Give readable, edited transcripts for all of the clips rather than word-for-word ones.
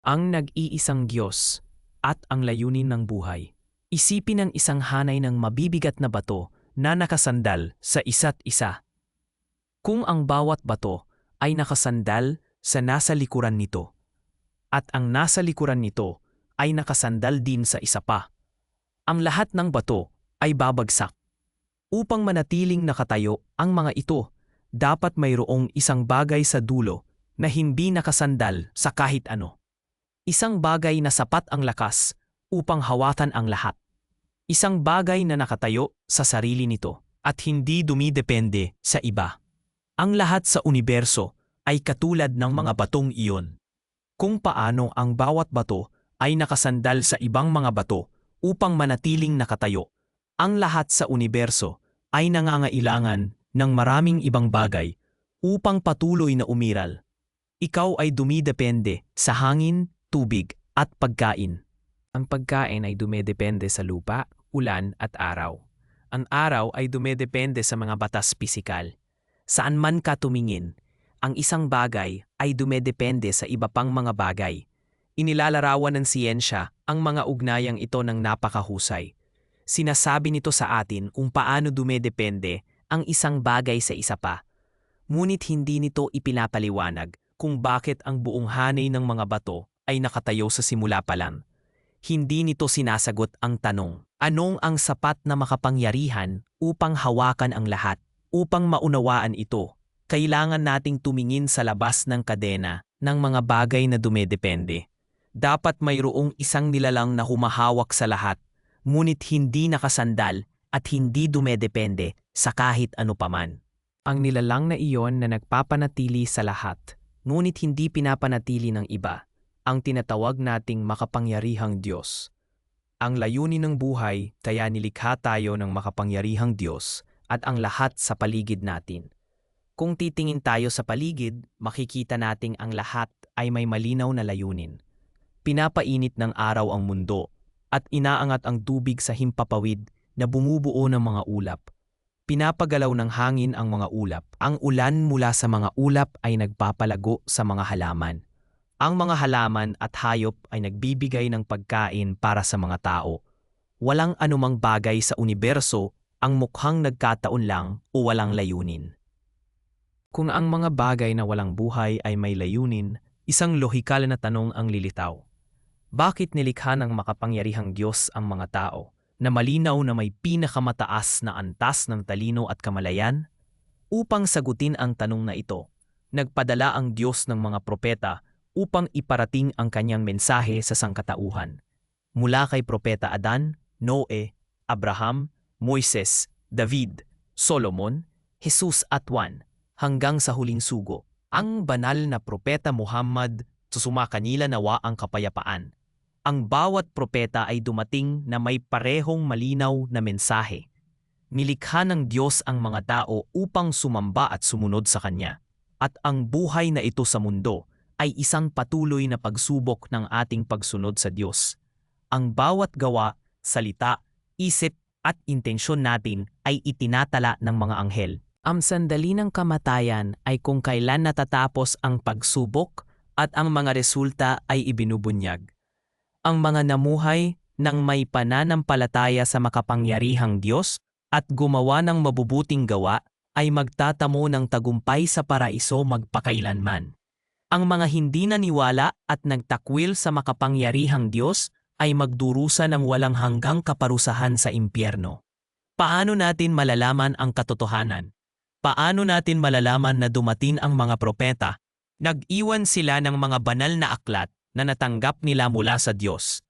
ang nag-iisang Diyos at ang layunin ng buhay. Isipin ang isang hanay ng mabibigat na bato na nakasandal sa isa't isa. Kung ang bawat bato ay nakasandal sa nasa likuran nito, at ang nasa likuran nito ay nakasandal din sa isa pa, ang lahat ng bato ay babagsak. Upang manatiling nakatayo ang mga ito, dapat mayroong isang bagay sa dulo na hindi nakasandal sa kahit ano. Isang bagay na sapat ang lakas upang hawakan ang lahat. Isang bagay na nakatayo sa sarili nito at hindi dumidepende sa iba. Ang lahat sa universo ay katulad ng mga batong iyon. Kung paano ang bawat bato ay nakasandal sa ibang mga bato upang manatiling nakatayo, ang lahat sa universo ay nangangailangan ng maraming ibang bagay upang patuloy na umiral. Ikaw ay dumidepende sa hangin, tubig at pagkain. Ang pagkain ay dumidepende sa lupa, ulan at araw. Ang araw ay dumidepende sa mga batas pisikal. Saan man ka tumingin, ang isang bagay ay dumidepende sa iba pang mga bagay. Inilalarawan ng siyensya ang mga ugnayang ito ng napakahusay. Sinasabi nito sa atin kung paano dumidepende ang isang bagay sa isa pa. Ngunit hindi nito ipinapaliwanag kung bakit ang buong hanay ng mga bato ay nakatayo sa simula pa lang. Hindi nito sinasagot ang tanong, anong ang sapat na makapangyarihan upang hawakan ang lahat? Upang maunawaan ito, kailangan nating tumingin sa labas ng kadena ng mga bagay na dumedepende. Dapat mayroong isang nilalang na humahawak sa lahat, ngunit hindi nakasandal at hindi dumedepende sa kahit ano paman. Ang nilalang na iyon na nagpapanatili sa lahat, ngunit hindi pinapanatili ng iba, ang tinatawag nating makapangyarihang Diyos. Ang layunin ng buhay, kaya nilikha tayo ng makapangyarihang Diyos at ang lahat sa paligid natin. Kung titingin tayo sa paligid, makikita nating ang lahat ay may malinaw na layunin. Pinapainit ng araw ang mundo at inaangat ang tubig sa himpapawid na bumubuo ng mga ulap. Pinapagalaw ng hangin ang mga ulap. Ang ulan mula sa mga ulap ay nagpapalago sa mga halaman. Ang mga halaman at hayop ay nagbibigay ng pagkain para sa mga tao. Walang anumang bagay sa universo ang mukhang nagkataon lang o walang layunin. Kung ang mga bagay na walang buhay ay may layunin, isang lohikal na tanong ang lilitaw. Bakit nilikha ng makapangyarihang Diyos ang mga tao na malinaw na may pinakamataas na antas ng talino at kamalayan? Upang sagutin ang tanong na ito, nagpadala ang Diyos ng mga propeta upang iparating ang kanyang mensahe sa sangkatauhan. Mula kay Propeta Adan, Noe, Abraham, Moises, David, Solomon, Jesus at Juan, hanggang sa huling sugo, ang banal na Propeta Muhammad, susumakanila nawa ang kapayapaan. Ang bawat propeta ay dumating na may parehong malinaw na mensahe. Nilikha ng Diyos ang mga tao upang sumamba at sumunod sa Kanya. At ang buhay na ito sa mundo ay isang patuloy na pagsubok ng ating pagsunod sa Diyos. Ang bawat gawa, salita, isip at intensyon natin ay itinatala ng mga anghel. Ang sandali ng kamatayan ay kung kailan natatapos ang pagsubok at ang mga resulta ay ibinubunyag. Ang mga namuhay ng may pananampalataya sa makapangyarihang Diyos at gumawa ng mabubuting gawa ay magtatamo ng tagumpay sa paraiso magpakailanman. Ang mga hindi naniwala at nagtakwil sa makapangyarihang Diyos ay magdurusa ng walang hanggang kaparusahan sa impyerno. Paano natin malalaman ang katotohanan? Paano natin malalaman na dumating ang mga propeta? Nag-iwan sila ng mga banal na aklat na natanggap nila mula sa Diyos.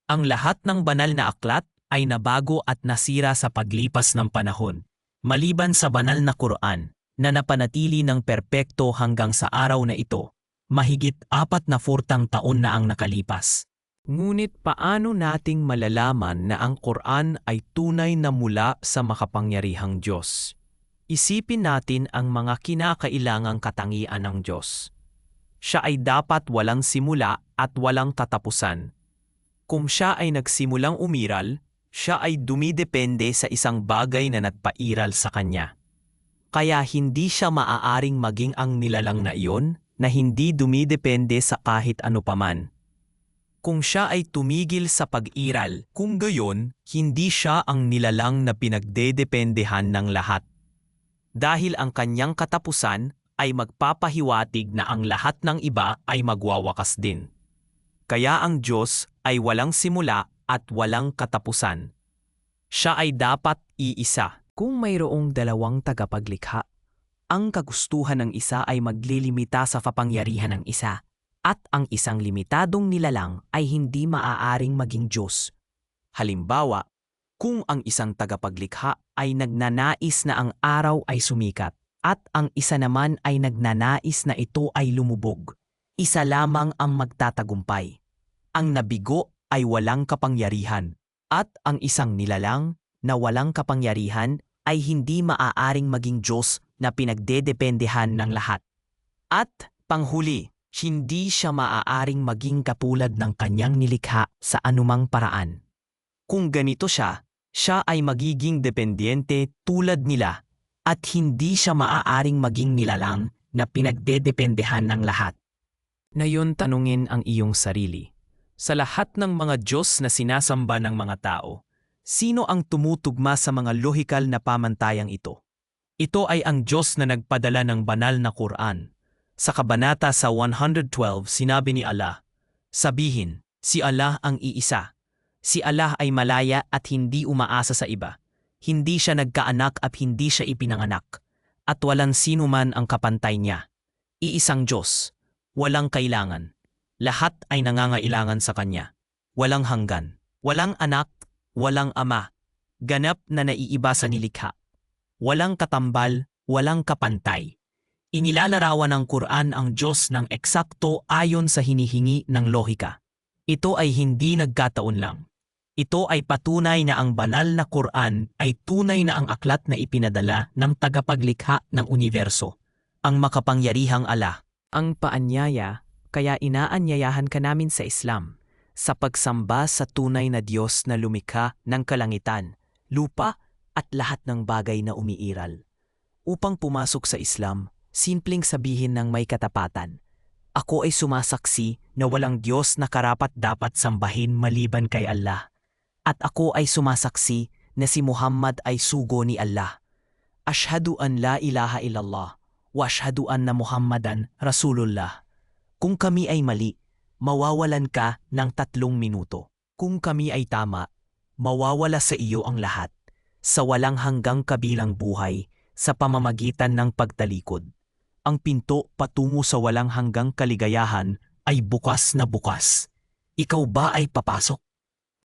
Ang lahat ng banal na aklat ay nabago at nasira sa paglipas ng panahon, maliban sa banal na Quran na napanatili ng perpekto hanggang sa araw na ito. Mahigit 40 taon na ang nakalipas. Ngunit paano nating malalaman na ang Quran ay tunay na mula sa makapangyarihang Diyos? Isipin natin ang mga kinakailangang katangian ng Diyos. Siya ay dapat walang simula at walang katapusan. Kung siya ay nagsimulang umiral, siya ay dumidepende sa isang bagay na nagpairal sa kanya. Kaya hindi siya maaaring maging ang nilalang na iyon na hindi dumidepende sa kahit ano paman. kung siya ay tumigil sa pag-iral. Kung gayon, hindi siya ang nilalang na pinagdedependehan ng lahat. Dahil ang kanyang katapusan ay magpapahiwatig na ang lahat ng iba ay magwawakas din. Kaya ang Diyos ay walang simula at walang katapusan. Siya ay dapat iisa. Kung mayroong dalawang tagapaglikha, ang kagustuhan ng isa ay maglilimita sa kapangyarihan ng isa, at ang isang limitadong nilalang ay hindi maaaring maging Diyos. Halimbawa, kung ang isang tagapaglikha ay nagnanais na ang araw ay sumikat, at ang isa naman ay nagnanais na ito ay lumubog, isa lamang ang magtatagumpay. Ang nabigo ay walang kapangyarihan, at ang isang nilalang na walang kapangyarihan ay hindi maaaring maging Diyos na pinagdedependehan ng lahat. At panghuli, hindi siya maaaring maging katulad ng kanyang nilikha sa anumang paraan. Kung ganito siya ay magiging dependyente tulad nila at hindi siya maaaring maging nilalang na pinagdedependehan ng lahat. Ngayon tanungin ang iyong sarili. Sa lahat ng mga Diyos na sinasamba ng mga tao, sino ang tumutugma sa mga lohikal na pamantayang ito? Ito ay ang Diyos na nagpadala ng banal na Quran. Sa kabanata sa 112 sinabi ni Allah, sabihin, si Allah ang iisa. Si Allah ay malaya at hindi umaasa sa iba. Hindi siya nagkaanak at hindi siya ipinanganak. At walang sino man ang kapantay niya. Iisang Diyos. Walang kailangan. Lahat ay nangangailangan sa Kanya. Walang hanggan. Walang anak. Walang ama. Ganap na naiiba sa nilikha. Walang katambal. Walang kapantay. Inilalarawan ng Quran ang Diyos ng eksakto ayon sa hinihingi ng lohika. Ito ay hindi nagkataon lang. Ito ay patunay na ang banal na Quran ay tunay na ang aklat na ipinadala ng tagapaglikha ng universo, ang makapangyarihang Allah. Ang paanyaya, kaya inaanyayahan ka namin sa Islam, sa pagsamba sa tunay na Diyos na lumikha ng kalangitan, lupa at lahat ng bagay na umiiral. Upang pumasok sa Islam, simpleng sabihin ng may katapatan, ako ay sumasaksi na walang Diyos na karapat-dapat sambahin maliban kay Allah. At ako ay sumasaksi na si Muhammad ay sugo ni Allah. Ashhadu an la ilaha illallah wa ashhadu anna Muhammadan Rasulullah. Kung kami ay mali, mawawalan ka ng 3 minuto. Kung kami ay tama, mawawala sa iyo ang lahat, sa walang hanggang kabilang buhay, sa pamamagitan ng pagtalikod. Ang pinto patungo sa walang hanggang kaligayahan ay bukas na bukas. Ikaw ba ay papasok?